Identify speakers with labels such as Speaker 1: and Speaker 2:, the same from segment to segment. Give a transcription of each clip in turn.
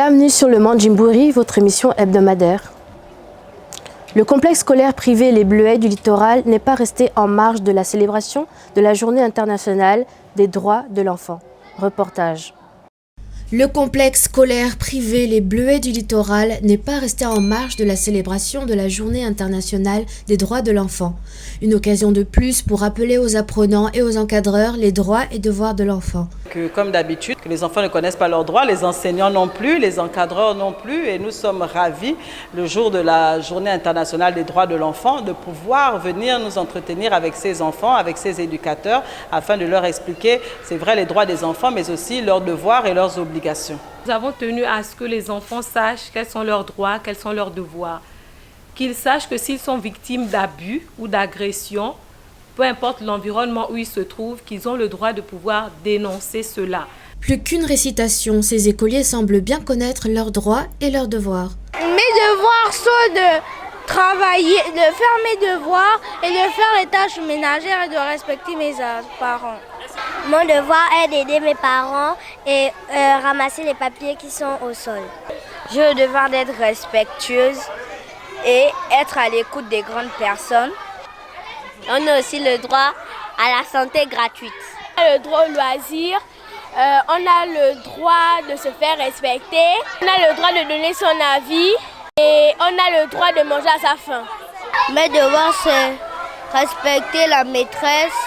Speaker 1: Bienvenue sur le Mandjimbouri, votre émission hebdomadaire. Le complexe scolaire privé Les Bleuets du Littoral n'est pas resté en marge de la célébration de la Journée internationale des droits de l'enfant. Reportage. Le complexe scolaire privé Les Bleuets du Littoral n'est pas resté en marge de la célébration de la Journée internationale des droits de l'enfant. Une occasion de plus pour rappeler aux apprenants et aux encadreurs les droits et devoirs de l'enfant.
Speaker 2: Comme d'habitude, que les enfants ne connaissent pas leurs droits, les enseignants non plus, les encadreurs non plus. Et nous sommes ravis, le jour de la Journée internationale des droits de l'enfant, de pouvoir venir nous entretenir avec ces enfants, avec ces éducateurs, afin de leur expliquer, c'est vrai, les droits des enfants, mais aussi leurs devoirs et leurs obligations.
Speaker 3: Nous avons tenu à ce que les enfants sachent quels sont leurs droits, quels sont leurs devoirs. Qu'ils sachent que s'ils sont victimes d'abus ou d'agressions, peu importe l'environnement où ils se trouvent, qu'ils ont le droit de pouvoir dénoncer cela.
Speaker 1: Plus qu'une récitation, ces écoliers semblent bien connaître leurs droits et leurs devoirs.
Speaker 4: Mes devoirs sont de travailler, de faire mes devoirs et de faire les tâches ménagères et de respecter mes parents.
Speaker 5: Mon devoir est d'aider mes parents et ramasser les papiers qui sont au sol.
Speaker 4: J'ai le devoir d'être respectueuse et être à l'écoute des grandes personnes.
Speaker 5: On a aussi le droit à la santé gratuite.
Speaker 4: On a le droit au loisir, on a le droit de se faire respecter, on a le droit de donner son avis et on a le droit de manger à sa faim.
Speaker 5: Mes devoirs, c'est respecter la maîtresse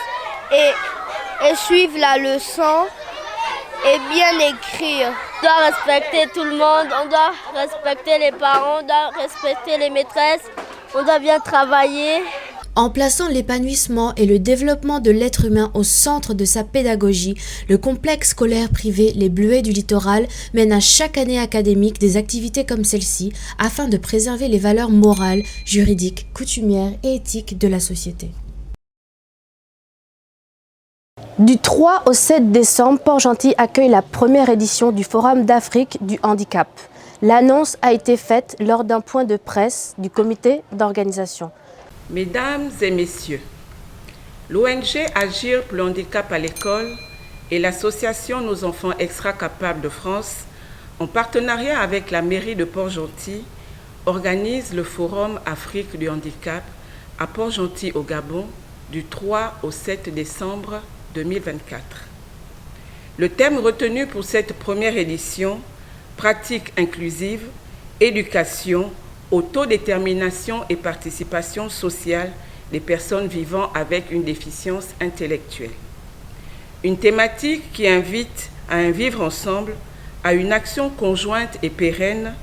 Speaker 5: et suivre la leçon et bien écrire. On doit respecter tout le monde, on doit respecter les parents, on doit respecter les maîtresses, on doit bien travailler.
Speaker 1: En plaçant l'épanouissement et le développement de l'être humain au centre de sa pédagogie, le complexe scolaire privé Les Bleuets du Littoral mène à chaque année académique des activités comme celle-ci afin de préserver les valeurs morales, juridiques, coutumières et éthiques de la société. Du 3 au 7 décembre, Port-Gentil accueille la première édition du Forum d'Afrique du handicap. L'annonce a été faite lors d'un point de presse du comité d'organisation.
Speaker 6: Mesdames et messieurs, l'ONG Agir pour le handicap à l'école et l'association Nos enfants extra capables de France, en partenariat avec la mairie de Port-Gentil, organisent le Forum Afrique du handicap à Port-Gentil au Gabon du 3 au 7 décembre 2024. Le thème retenu pour cette première édition, pratique inclusive, éducation, autodétermination et participation sociale des personnes vivant avec une déficience intellectuelle. Une thématique qui invite à un vivre ensemble, à une action conjointe et pérenne,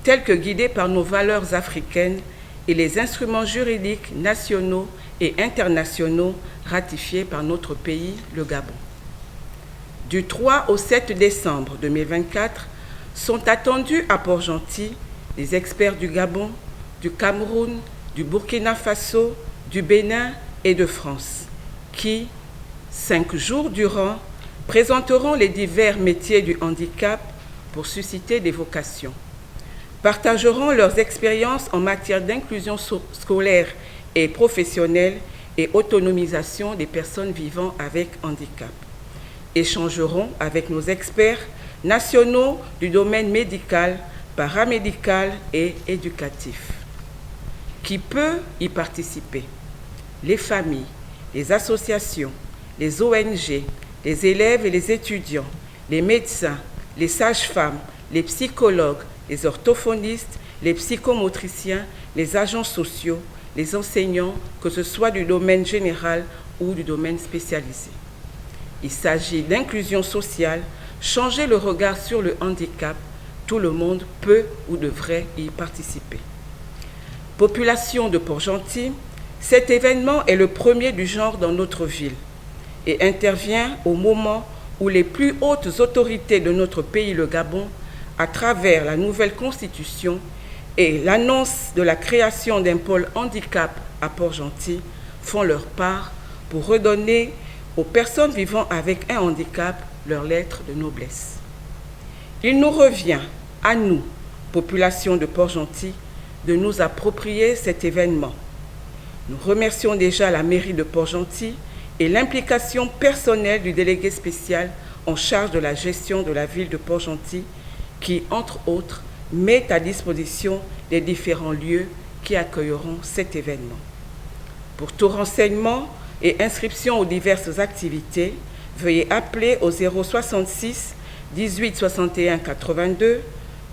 Speaker 6: telle que guidée par nos valeurs africaines et les instruments juridiques nationaux et internationaux ratifiés par notre pays, le Gabon. Du 3 au 7 décembre 2024 sont attendus à Port-Gentil des experts du Gabon, du Cameroun, du Burkina Faso, du Bénin et de France, qui, 5 jours durant, présenteront les divers métiers du handicap pour susciter des vocations, partageront leurs expériences en matière d'inclusion scolaire et professionnelle et autonomisation des personnes vivant avec handicap, échangeront avec nos experts nationaux du domaine médical, paramédical et éducatif. Qui peut y participer? Les familles, les associations, les ONG, les élèves et les étudiants, les médecins, les sages-femmes, les psychologues, les orthophonistes, les psychomotriciens, les agents sociaux, les enseignants, que ce soit du domaine général ou du domaine spécialisé. Il s'agit d'inclusion sociale, changer le regard sur le handicap. Tout le monde peut ou devrait y participer. Population de Port-Gentil, cet événement est le premier du genre dans notre ville et intervient au moment où les plus hautes autorités de notre pays, le Gabon, à travers la nouvelle constitution et l'annonce de la création d'un pôle handicap à Port-Gentil, font leur part pour redonner aux personnes vivant avec un handicap leur lettre de noblesse. Il nous revient, à nous, population de Port-Gentil, de nous approprier cet événement. Nous remercions déjà la mairie de Port-Gentil et l'implication personnelle du délégué spécial en charge de la gestion de la ville de Port-Gentil qui, entre autres, met à disposition les différents lieux qui accueilleront cet événement. Pour tout renseignement et inscription aux diverses activités, veuillez appeler au 066 18 61 82,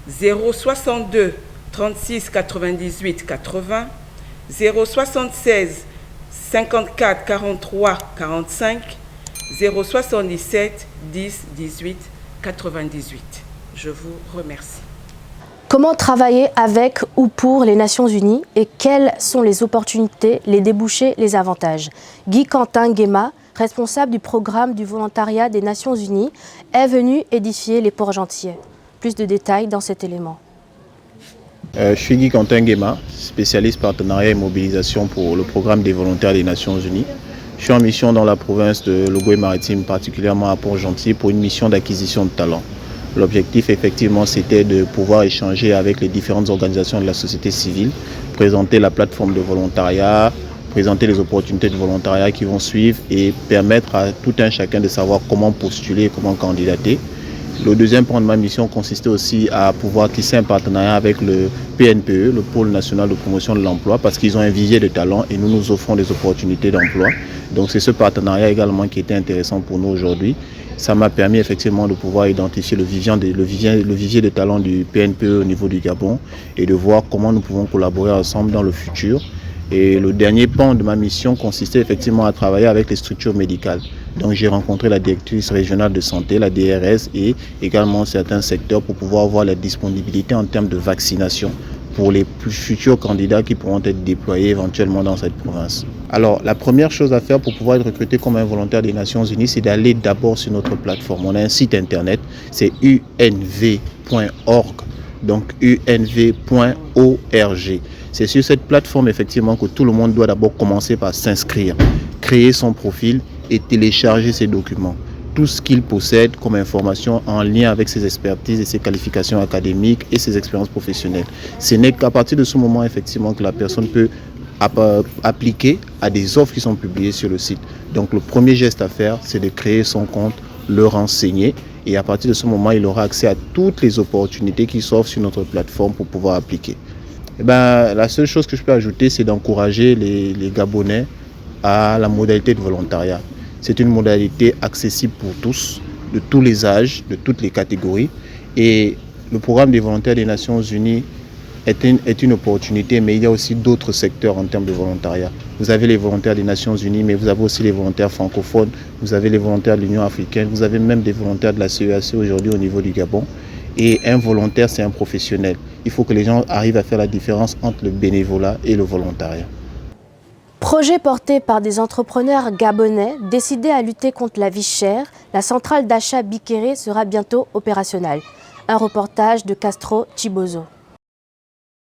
Speaker 6: 062 36 98 80, 076 54 43 45, 077 10 18 98. Je vous remercie.
Speaker 1: Comment travailler avec ou pour les Nations Unies et quelles sont les opportunités, les débouchés, les avantages? Guy Quentin Nguema, responsable du programme du volontariat des Nations Unies, est venu édifier les Port-Gentillet. Plus de détails dans cet élément.
Speaker 7: Je suis Guy Quentin Nguema, spécialiste partenariat et mobilisation pour le programme des volontaires des Nations Unies. Je suis en mission dans la province de Logoué-Maritime, particulièrement à Port-Gentillet, pour une mission d'acquisition de talents. L'objectif, effectivement, c'était de pouvoir échanger avec les différentes organisations de la société civile, présenter la plateforme de volontariat, présenter les opportunités de volontariat qui vont suivre et permettre à tout un chacun de savoir comment postuler, comment candidater. Le deuxième point de ma mission consistait aussi à pouvoir tisser un partenariat avec le PNPE, le Pôle national de promotion de l'emploi, parce qu'ils ont un vivier de talents et nous nous offrons des opportunités d'emploi. Donc c'est ce partenariat également qui était intéressant pour nous aujourd'hui. Ça m'a permis effectivement de pouvoir identifier le vivier de talents du PNPE au niveau du Gabon et de voir comment nous pouvons collaborer ensemble dans le futur. Et le dernier pan de ma mission consistait effectivement à travailler avec les structures médicales. Donc j'ai rencontré la directrice régionale de santé, la DRS, et également certains secteurs pour pouvoir voir la disponibilité en termes de vaccination pour les futurs candidats qui pourront être déployés éventuellement dans cette province. Alors, la première chose à faire pour pouvoir être recruté comme un volontaire des Nations Unies, c'est d'aller d'abord sur notre plateforme. On a un site internet, c'est unv.org, donc unv.org. C'est sur cette plateforme, effectivement, que tout le monde doit d'abord commencer par s'inscrire, créer son profil et télécharger ses documents. Tout ce qu'il possède comme information en lien avec ses expertises et ses qualifications académiques et ses expériences professionnelles. Ce n'est qu'à partir de ce moment, effectivement, que la personne peut appliquer à des offres qui sont publiées sur le site. Donc le premier geste à faire, c'est de créer son compte, le renseigner, et à partir de ce moment, il aura accès à toutes les opportunités qui s'offrent sur notre plateforme pour pouvoir appliquer. La seule chose que je peux ajouter, c'est d'encourager les Gabonais à la modalité de volontariat. C'est une modalité accessible pour tous, de tous les âges, de toutes les catégories. Et le programme des volontaires des Nations Unies est une opportunité, mais il y a aussi d'autres secteurs en termes de volontariat. Vous avez les volontaires des Nations Unies, mais vous avez aussi les volontaires francophones, vous avez les volontaires de l'Union africaine, vous avez même des volontaires de la CEAC aujourd'hui au niveau du Gabon. Et un volontaire, c'est un professionnel. Il faut que les gens arrivent à faire la différence entre le bénévolat et le volontariat.
Speaker 1: Projet porté par des entrepreneurs gabonais décidés à lutter contre la vie chère, la centrale d'achat Bikere sera bientôt opérationnelle. Un reportage de Castro Chibozo.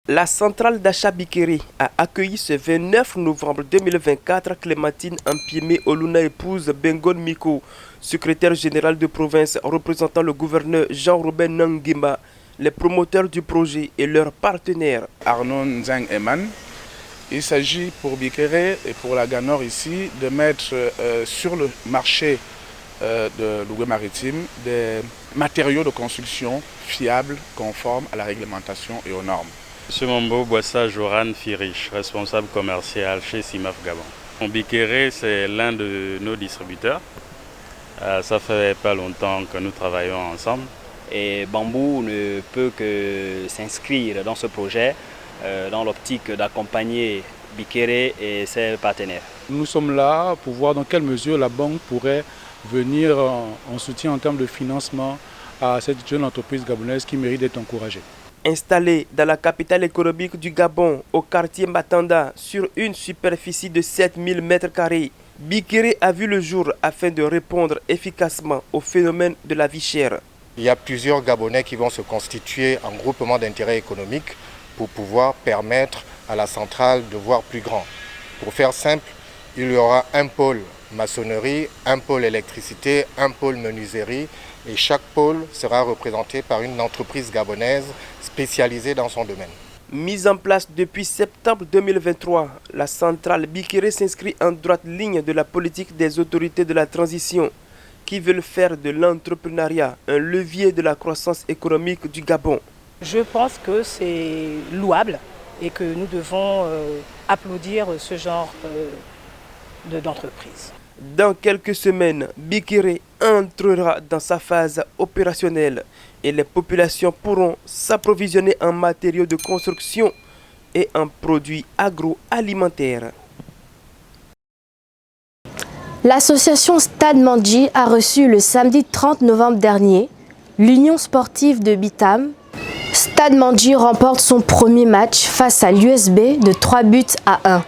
Speaker 8: La centrale d'achat Bikere a accueilli ce 29 novembre 2024 Clémentine Ampiemé Oluna, épouse Bengon Miko, secrétaire général de province représentant le gouverneur Jean-Robert Nguema, les promoteurs du projet et leurs partenaires.
Speaker 9: Arnaud Nzang Eman. Il s'agit pour Bikere et pour la Ganor ici de mettre sur le marché de Logoué-Maritime des matériaux de construction fiables, conformes à la réglementation et aux normes.
Speaker 10: Monsieur Mambo Boissa Joran Firich, responsable commercial chez Simaf Gabon. Bikere, c'est l'un de nos distributeurs. Ça fait pas longtemps que nous travaillons ensemble.
Speaker 11: Et Bambou ne peut que s'inscrire dans ce projet dans l'optique d'accompagner Bikere et ses partenaires.
Speaker 9: Nous sommes là pour voir dans quelle mesure la banque pourrait venir en soutien en termes de financement à cette jeune entreprise gabonaise qui mérite d'être encouragée.
Speaker 8: Installée dans la capitale économique du Gabon, au quartier Matanda, sur une superficie de 7000 m², Bikere a vu le jour afin de répondre efficacement au phénomène de la vie chère.
Speaker 12: Il y a plusieurs Gabonais qui vont se constituer en groupement d'intérêt économique pour pouvoir permettre à la centrale de voir plus grand. Pour faire simple, il y aura un pôle maçonnerie, un pôle électricité, un pôle menuiserie et chaque pôle sera représenté par une entreprise gabonaise spécialisée dans son domaine.
Speaker 8: Mise en place depuis septembre 2023, la centrale Bikere s'inscrit en droite ligne de la politique des autorités de la transition qui veulent faire de l'entrepreneuriat un levier de la croissance économique du Gabon.
Speaker 13: Je pense que c'est louable et que nous devons applaudir ce genre d'entreprise.
Speaker 8: Dans quelques semaines, Bikere entrera dans sa phase opérationnelle et les populations pourront s'approvisionner en matériaux de construction et en produits agroalimentaires.
Speaker 1: L'association Stade Mandji a reçu le samedi 30 novembre dernier l'Union sportive de Bitam. Stade Mandji remporte son premier match face à l'USB de 3 buts à 1.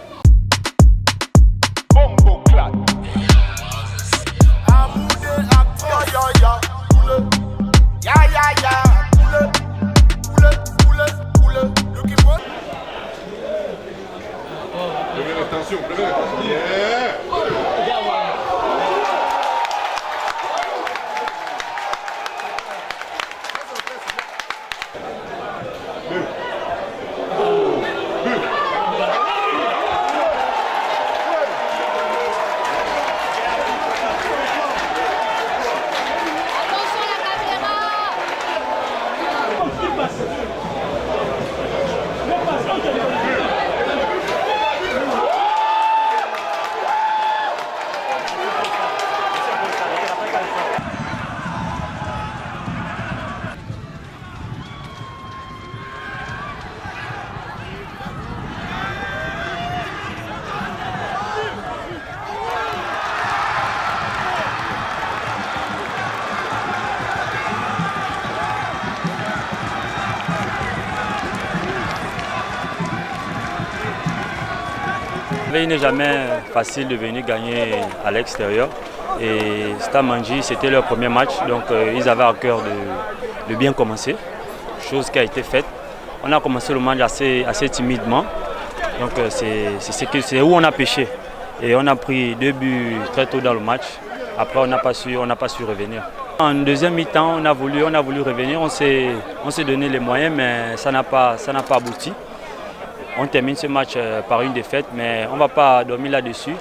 Speaker 14: Il n'est jamais facile de venir gagner à l'extérieur. Et Stade Mandji, c'était leur premier match, donc ils avaient à cœur de bien commencer, chose qui a été faite. On a commencé le match assez timidement, donc c'est où on a pêché. Et on a pris 2 buts très tôt dans le match, après on n'a pas su revenir. En deuxième mi-temps, on a voulu revenir, on s'est donné les moyens, mais ça n'a pas abouti. On termine ce match par une défaite, mais on ne va pas dormir là-dessus.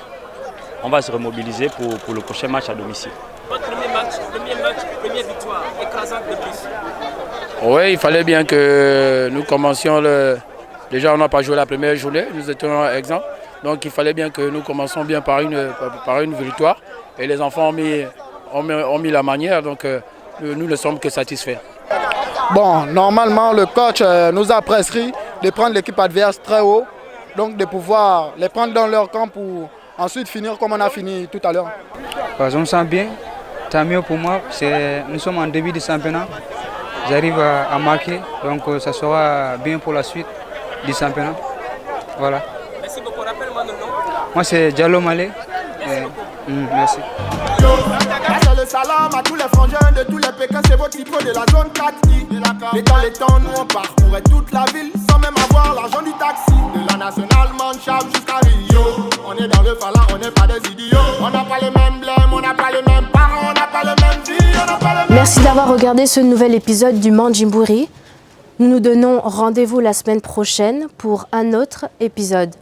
Speaker 14: On va se remobiliser pour le prochain match à domicile.
Speaker 8: Votre premier match, première victoire, écrasante de plus.
Speaker 15: Oui, il fallait bien que nous commencions Déjà, on n'a pas joué la première journée, nous étions exempts. Donc il fallait bien que nous commencions bien par une victoire. Et les enfants ont mis la manière, donc nous ne sommes que satisfaits.
Speaker 16: Bon, normalement, le coach nous a prescrit de prendre l'équipe adverse très haut, donc de pouvoir les prendre dans leur camp pour ensuite finir comme on a fini tout à l'heure.
Speaker 17: On me sent bien, tant mieux pour moi, nous sommes en début de championnat, j'arrive à marquer, donc ça sera bien pour la suite du championnat. Voilà.
Speaker 8: Merci beaucoup, rappelle-moi le nom.
Speaker 17: Moi c'est Diallo Malé. Merci.
Speaker 18: Le salam à tous les frangins de tous les Pékins, c'est votre micro de la zone 4I. Mais dans les temps, nous on parcourait toute la ville sans même avoir l'argent du taxi. De la nationale Manchab jusqu'à Rio. On est dans le Fala, on n'est pas des idiots. On n'a pas les mêmes blèmes, on n'a pas les mêmes parents, on n'a pas les mêmes vies, on n'a pas les mêmes...
Speaker 1: Merci d'avoir regardé ce nouvel épisode du Mandjimbouri. Nous nous donnons rendez-vous la semaine prochaine pour un autre épisode.